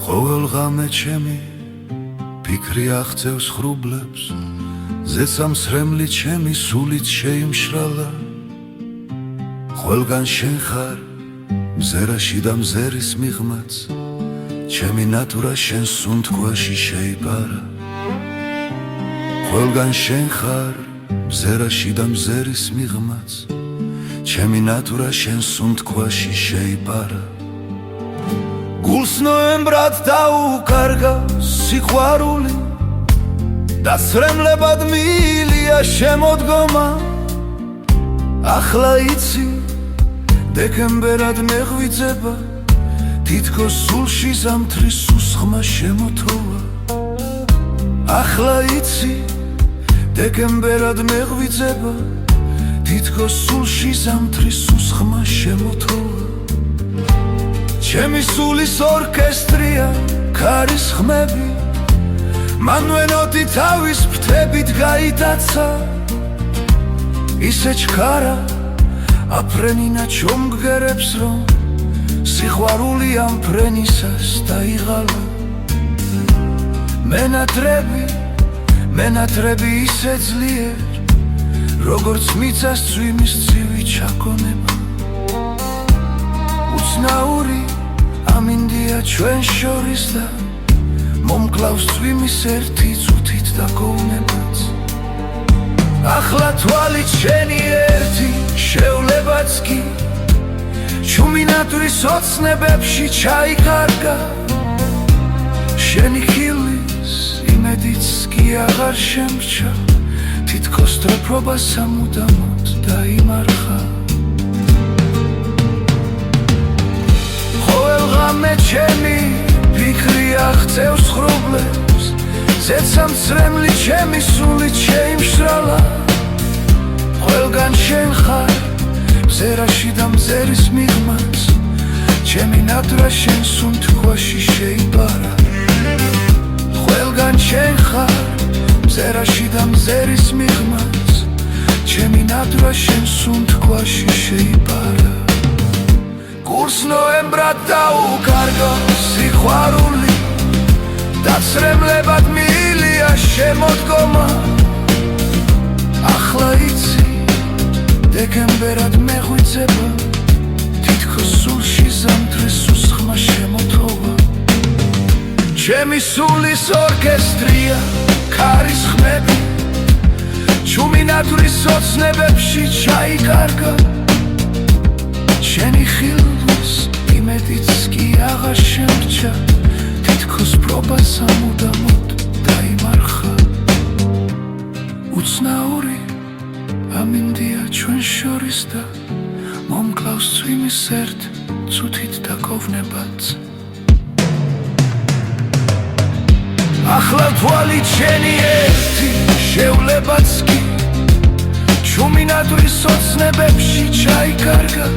ყოველ ღამე ჩემი ფიქრი აღწევს ხრუბლებს, ზეცამსრემლი ჩემი სულით შეიმშრალა. ყველგან შენ ხარ მზერაში და მზერის მიღმაც, ჩემი ნატურა შენ სუნთქვაში შეიპარა. ყველგან შენ ხარ მზერაში და მზერის მიღმაც, ჩემი ნატურა შენ სუნთქვაში შეიპარა. გულს ნოემბრად დაუკარგა სიყვარული, დასრემლებად მილია შემოდგომა. ახლა იცი დეკემბერად მეღვიძება, თითქოს სულში ზამთრის უსხმა შემოთოვა. ახლა იცი დეკემბერად მეღვიძება, თითქოს სულში ზამთრის უსხმა შემოთოვა. ჩემი სულის ორკესტრია ქარის ხმები, მანვენოდი თავის ფრთებით გაიტაცა. ისე ჩქარა აფრენინა ჩომგერებს, რომ სიყვარული ამ ფრენისას დაიღალა. მენატრები ისე ძლიერ, როგორც მიწას წვიმის ცივი ჩაგონება. უცნაური ამინდია ჩვენ შორის და მომკლავს წვიმის ერთი წუთით დაკოვნებაც. ახლა თვალით შენი ერთი შევლებაც კი ჩუმი ნატურის ოცნებებში ჩაიკარგა. შენი ხილის იმედიც კი აღარ შემრჩა, თითქოს დრობრობა სამუდამოდ დაიმარხა. ყოველ ღამე ჩემი ფიქრი აღწევს ხრუბლებს, ზეცამსრემლი ჩემი სულით შეიმშრალა. ყველგან შენ ხარ მზერაში და მზერის მიღმაც, ჩემი ნატურა შენ სუნთქვაში შეიპარა. ყველგან შენ ხარ მზერაში და მზერის მიღმაც, ჩემი ნატურა შენ სუნთქვაში შეიპარა. გულს ნოემბრად დაუკარგა სიყვარული, დასრემლებად მილია შემოდგომა. ახლა იცი დეკემბერად მეღვიძება, თითქოს სულში ზამთრის უსხმა შემოთოვა. ჩემი სულის ორკესტრია ქარის ხმები, ჩუმი ნატურის ოცნებებში ჩაიკარგა. შენი ხილვის იმედიც კი აღარ შემრჩა, თითქოს პრობა სამუდამოდ დაიმარხა. უცნაური ამინდია ჩვენ შორის და მომკლავს წვიმის ერთ წუთით დაკოვნებაც. ახლა თვალით შენი ერთი შევლებაც კი ჩუმი ნატურის ოცნებებში ჩაიკარგა.